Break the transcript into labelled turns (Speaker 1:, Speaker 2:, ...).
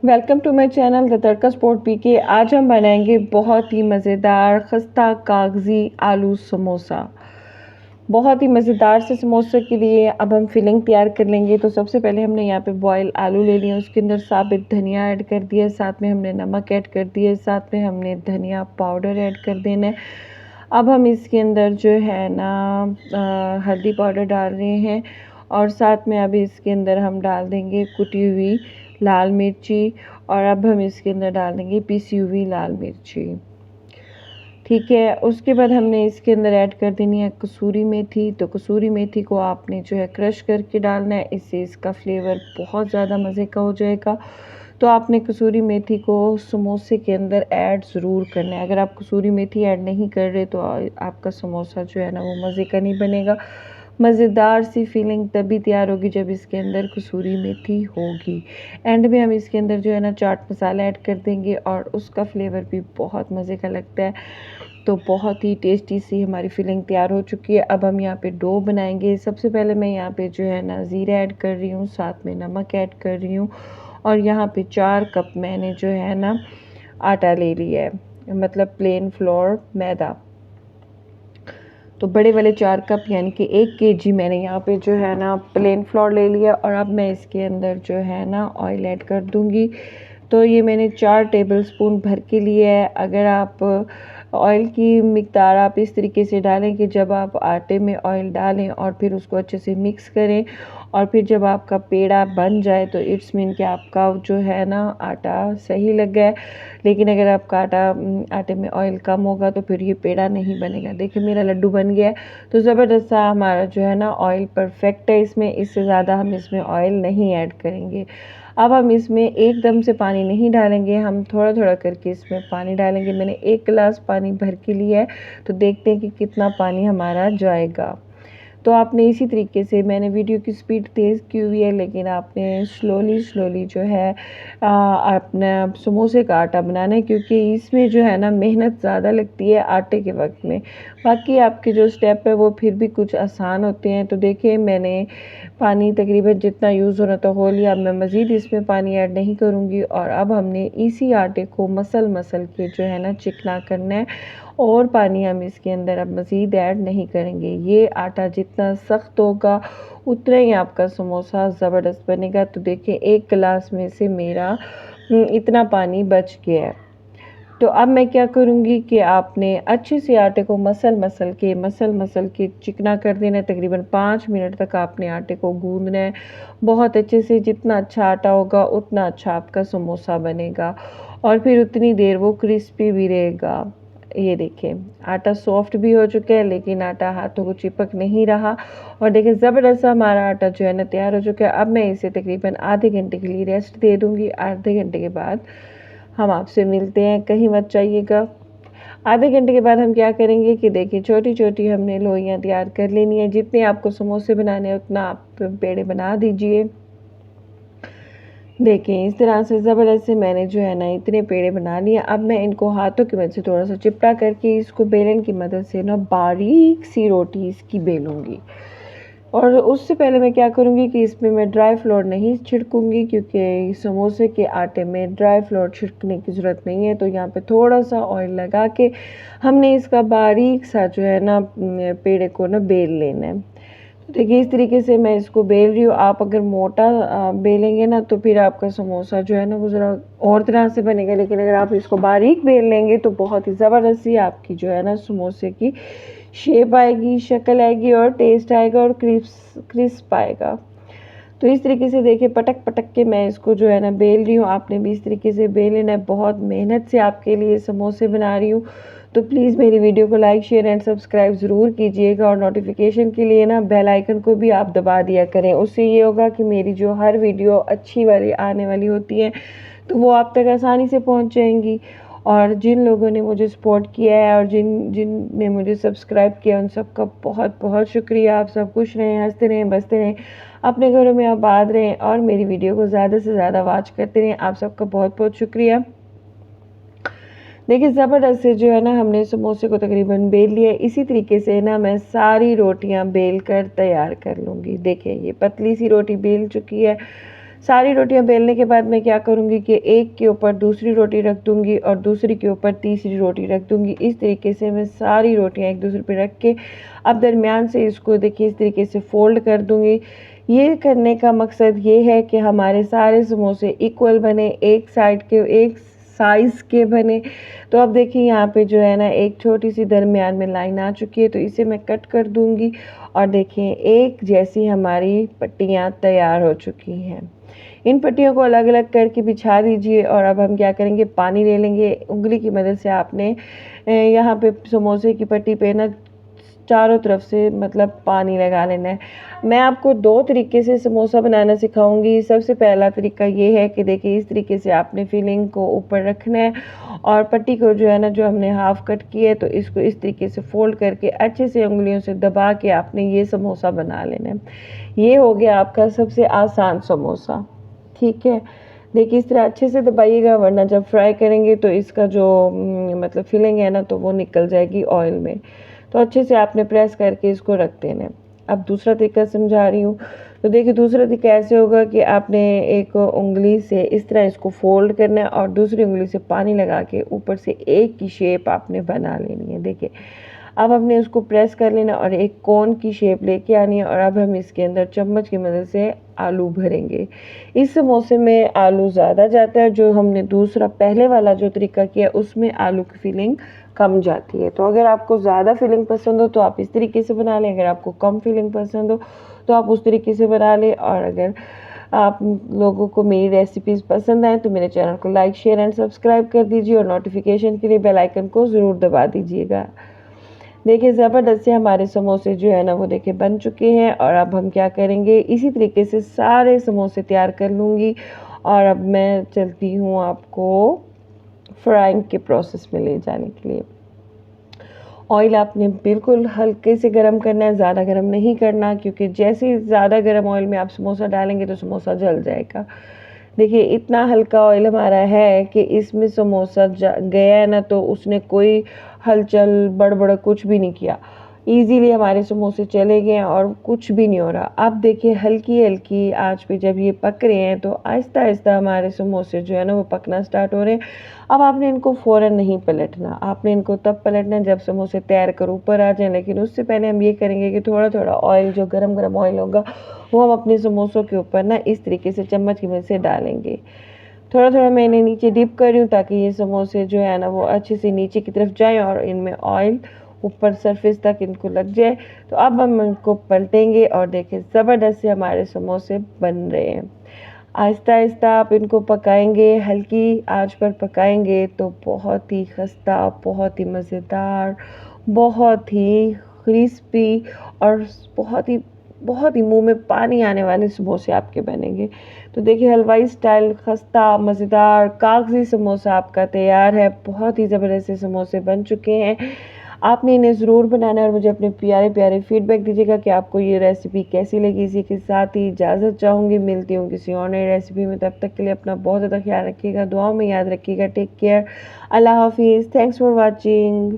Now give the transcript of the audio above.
Speaker 1: Welcome to my channel the tadka spot PK. आज हम बनाएंगे बहुत ही मज़ेदार खस्ता कागज़ी आलू समोसा। बहुत ही मज़ेदार से समोसे के लिए अब हम फिलिंग तैयार कर लेंगे। तो सबसे पहले हमने यहाँ पे बॉयल आलू ले लिए, उसके अंदर साबित धनिया ऐड कर दिया, साथ में हमने नमक ऐड कर दिया, साथ में हमने धनिया पाउडर ऐड कर देना है। अब हम इसके अंदर जो है ना हल्दी पाउडर डाल रहे हैं और साथ में अभी इसके अंदर हम डाल देंगे कुटी हुई लाल मिर्ची और अब हम इसके अंदर डाल देंगे पिसी हुई लाल मिर्ची। ठीक है, उसके बाद हमने इसके अंदर ऐड कर देनी है कसूरी मेथी। तो कसूरी मेथी को आपने जो है क्रश करके डालना है, इससे इसका फ्लेवर बहुत ज़्यादा मज़े का हो जाएगा। तो आपने कसूरी मेथी को समोसे के अंदर ऐड ज़रूर करना है। अगर आप कसूरी मेथी ऐड नहीं कर रहे तो आपका समोसा जो है ना वो मज़े का नहीं बनेगा। मज़ेदार सी फीलिंग तभी तैयार होगी जब इसके अंदर कसूरी मेथी होगी। एंड में हम इसके अंदर जो है ना चाट मसाला ऐड कर देंगे और उसका फ्लेवर भी बहुत मज़े का लगता है। तो बहुत ही टेस्टी सी हमारी फिलिंग तैयार हो चुकी है। अब हम यहाँ पे डो बनाएंगे। सबसे पहले मैं यहाँ पे जो है ना ज़ीरा ऐड कर रही हूँ, साथ में नमक ऐड कर रही हूँ और यहाँ पे 4 कप मैंने जो है ना आटा ले लिया है, मतलब प्लेन फ्लोर मैदा। तो बड़े वाले 4 कप यानी कि 1 केजी मैंने यहाँ पे जो है ना प्लेन फ्लोर ले लिया और अब मैं इसके अंदर जो है ना ऑयल ऐड कर दूँगी। तो ये मैंने 4 टेबलस्पून भर के लिए है। अगर आप ऑयल की मिकदार आप इस तरीके से डालें कि जब आप आटे में ऑयल डालें और फिर उसको अच्छे से मिक्स करें और फिर जब आपका पेड़ा बन जाए तो इट्स मीन कि आपका जो है ना आटा सही लग गया है। लेकिन अगर आपका आटे में ऑयल कम होगा तो फिर ये पेड़ा नहीं बनेगा। देखिए मेरा लड्डू बन गया है। तो ज़बरदस्त सा हमारा जो है ना ऑयल परफेक्ट है इसमें, इससे ज़्यादा हम इसमें ऑयल नहीं ऐड करेंगे। अब हम इसमें एकदम से पानी नहीं डालेंगे, हम थोड़ा थोड़ा करके इसमें पानी डालेंगे। मैंने 1 गिलास पानी भर के लिया है, तो देखते हैं कि कितना पानी हमारा जाएगा। तो आपने इसी तरीके से, मैंने वीडियो की स्पीड तेज़ की हुई है लेकिन आपने स्लोली जो है अपना समोसे का आटा बनाना है, क्योंकि इसमें जो है ना मेहनत ज़्यादा लगती है आटे के वक्त में। बाकी आपके जो स्टेप है वो फिर भी कुछ आसान होते हैं। तो देखिए मैंने पानी तकरीबन जितना यूज़ होना था हो लिया। अब मैं मज़ीद इसमें पानी ऐड नहीं करूँगी और अब हमने इसी आटे को मसल के जो है ना चिकना करना है और पानी हम इसके अंदर अब मज़ीद ऐड नहीं करेंगे। ये आटा जितना सख्त होगा उतना ही आपका समोसा ज़बरदस्त बनेगा। तो देखिए 1 गिलास में से मेरा इतना पानी बच गया है। तो अब मैं क्या करूँगी कि आपने अच्छे से आटे को मसल के चिकना कर देना है। तकरीबन 5 मिनट तक आपने आटे को गूँदना है बहुत अच्छे से। जितना अच्छा आटा होगा उतना अच्छा आपका समोसा बनेगा और फिर उतनी देर वो क्रिस्पी भी रहेगा। ये देखिए आटा सॉफ्ट भी हो चुका है लेकिन आटा हाथों को चिपक नहीं रहा। और देखिए ज़बरदस्त सा हमारा आटा जो है ना तैयार हो चुका है। अब मैं इसे तकरीबन आधे घंटे के लिए रेस्ट दे दूँगी। आधे घंटे के बाद हम आपसे मिलते हैं, कहीं मत जाइएगा। आधे घंटे के बाद हम क्या करेंगे कि देखिए छोटी छोटी हमने लोइयाँ तैयार कर लेनी है। जितने आपको समोसे बनाने हैं उतना आप पेड़े बना दीजिए। देखिए इस तरह से ज़बरदस्त से मैंने जो है ना इतने पेड़े बना लिए। अब मैं इनको हाथों की मदद से थोड़ा सा चिपटा करके इसको बेलन की मदद से ना बारीक सी रोटी इसकी बेलूँगी। और उससे पहले मैं क्या करूँगी कि इसमें मैं ड्राई फ्लोर नहीं छिड़कूँगी, क्योंकि समोसे के आटे में ड्राई फ्लोर छिड़कने की ज़रूरत नहीं है। तो यहाँ पे थोड़ा सा ऑयल लगा के हमने इसका बारीक सा जो है ना पेड़े को ना बेल लेना है। तो देखिए इस तरीके से मैं इसको बेल रही हूँ। आप अगर मोटा बेलेंगे ना तो फिर आपका समोसा जो है ना वो ज़रा और तरह से बनेगा, लेकिन अगर आप इसको बारीक बेल लेंगे तो बहुत ही ज़बरदस्त सी आपकी जो है ना समोसे की शेप आएगी, शक्ल आएगी और टेस्ट आएगा और क्रिस्प आएगा। तो इस तरीके से देखिए पटक के मैं इसको जो है ना बेल रही हूँ। आपने भी इस तरीके से बेल लेना है। बहुत मेहनत से आपके लिए समोसे बना रही हूँ। तो प्लीज़ मेरी वीडियो को लाइक शेयर एंड सब्सक्राइब ज़रूर कीजिएगा और नोटिफिकेशन के लिए ना बेल आइकन को भी आप दबा दिया करें। उससे ये होगा कि मेरी जो हर वीडियो अच्छी वाली आने वाली होती है तो वो आप तक आसानी से पहुँच जाएंगी। और जिन लोगों ने मुझे सपोर्ट किया है और जिनने मुझे सब्सक्राइब किया उन सबका बहुत बहुत शुक्रिया। आप सब खुश रहें, हंसते रहें, बसते रहें, अपने घरों में आबाद रहें और मेरी वीडियो को ज़्यादा से ज़्यादा वॉच करते रहें। आप सबका बहुत बहुत शुक्रिया। देखिए ज़बरदस्त से जो है ना हमने समोसे को तकरीबन बेल लिया। इसी तरीके से ना मैं सारी रोटियां बेल कर तैयार कर लूँगी। देखिए ये पतली सी रोटी बेल चुकी है। सारी रोटियां बेलने के बाद मैं क्या करूँगी कि एक के ऊपर दूसरी रोटी रख दूँगी और दूसरी के ऊपर तीसरी रोटी रख दूँगी। इस तरीके से मैं सारी रोटियां एक दूसरे पे रख के अब दरमियान से इसको देखिए इस तरीके से फ़ोल्ड कर दूँगी। ये करने का मकसद ये है कि हमारे सारे समोसे इक्वल बने, एक साइड के एक साइज़ के बने। तो अब देखिए यहाँ पे जो है ना एक छोटी सी दरमियान में लाइन आ चुकी है, तो इसे मैं कट कर दूँगी और देखिए एक जैसी हमारी पट्टियाँ तैयार हो चुकी हैं। इन पट्टियों को अलग अलग करके बिछा दीजिए और अब हम क्या करेंगे, पानी ले लेंगे। उंगली की मदद से आपने यहाँ पे समोसे की पट्टी पे ना चारों तरफ से मतलब पानी लगा लेना है। मैं आपको 2 तरीके से समोसा बनाना सिखाऊंगी। सबसे पहला तरीका ये है कि देखिए इस तरीके से आपने फिलिंग को ऊपर रखना है और पट्टी को जो है ना जो हमने हाफ कट की है तो इसको इस तरीके से फोल्ड करके अच्छे से उंगलियों से दबा के आपने ये समोसा बना लेना है। ये हो गया आपका सबसे आसान समोसा। ठीक है, देखिए इस तरह अच्छे से दबाइएगा, वरना जब फ्राई करेंगे तो इसका जो मतलब फिलिंग है ना तो वो निकल जाएगी ऑयल में। तो अच्छे से आपने प्रेस करके इसको रख देना है। अब दूसरा तरीका समझा रही हूँ। तो देखिए दूसरा तरीका ऐसे होगा कि आपने एक उंगली से इस तरह इसको फोल्ड करना है और दूसरी उंगली से पानी लगा के ऊपर से एक की शेप आपने बना लेनी है। देखिए अब हमने उसको प्रेस कर लेना और एक कोन की शेप लेके आनी है और अब हम इसके अंदर चम्मच की मदद से आलू भरेंगे। इस समोसे में आलू ज़्यादा जाता है, जो हमने दूसरा पहले वाला जो तरीका किया उसमें आलू की फिलिंग कम जाती है। तो अगर आपको ज़्यादा फिलिंग पसंद हो तो आप इस तरीके से बना लें, अगर आपको कम फिलिंग पसंद हो तो आप उस तरीके से बना लें। और अगर आप लोगों को मेरी रेसिपीज़ पसंद आए तो मेरे चैनल को लाइक शेयर एंड सब्सक्राइब कर दीजिए और नोटिफिकेशन के लिए बेल आइकन को ज़रूर दबा दीजिएगा। देखिए ज़बरदस्त से हमारे समोसे जो है ना वो देखिए बन चुके हैं और अब हम क्या करेंगे, इसी तरीके से सारे समोसे तैयार कर लूँगी। और अब मैं चलती हूँ आपको फ्राइंग के प्रोसेस में ले जाने के लिए। ऑयल आपने बिल्कुल हल्के से गर्म करना है, ज़्यादा गर्म नहीं करना, क्योंकि जैसे ही ज़्यादा गर्म ऑयल में आप समोसा डालेंगे तो समोसा जल जाएगा। देखिए इतना हल्का ऑयल हमारा है कि इसमें समोसा गया है ना तो उसने कोई हलचल बड़बड़ कुछ भी नहीं किया, इजीली हमारे समोसे चले गए और कुछ भी नहीं हो रहा। अब देखिए हल्की हल्की आंच पे जब ये पक रहे हैं तो आहिस्ता आहिस्ता हमारे समोसे जो है ना वो पकना स्टार्ट हो रहे हैं। अब आपने इनको फ़ौरन नहीं पलटना, आपने इनको तब पलटना जब समोसे तैर कर ऊपर आ जाएं। लेकिन उससे पहले हम ये करेंगे कि थोड़ा थोड़ा ऑयल, जो गरम गरम ऑयल होगा वो हम अपने समोसों के ऊपर ना इस तरीके से चम्मच की मदद से डालेंगे। थोड़ा थोड़ा मैं इन्हें नीचे डिप कर रही हूँ ताकि ये समोसे जो है ना वो अच्छे से नीचे की तरफ जाएं और इनमें ऑयल ऊपर सरफेस तक इनको लग जाए। तो अब हम इनको पलटेंगे और देखें ज़बरदस्त से हमारे समोसे बन रहे हैं। आहिस्ता आहिस्ता आप इनको पकाएंगे, हल्की आंच पर पकाएंगे तो बहुत ही खस्ता, बहुत ही मज़ेदार, बहुत ही क्रिस्पी और बहुत ही मुंह में पानी आने वाले समोसे आपके बनेंगे। तो देखिए हलवाई स्टाइल खस्ता मज़ेदार कागज़ी समोसा आपका तैयार है। बहुत ही ज़बरदस्त से समोसे बन चुके हैं। आपने इन्हें ज़रूर बनाना है और मुझे अपने प्यारे प्यारे फीडबैक दीजिएगा कि आपको ये रेसिपी कैसी लगी। इसी के साथ ही इजाज़त चाहूँगी, मिलती हूँ किसी और नई रेसिपी में। तब तक के लिए अपना बहुत ज़्यादा ख्याल रखिएगा, दुआओं में याद रखिएगा। टेक केयर, अल्लाह हाफिज़, थैंक्स फॉर वॉचिंग।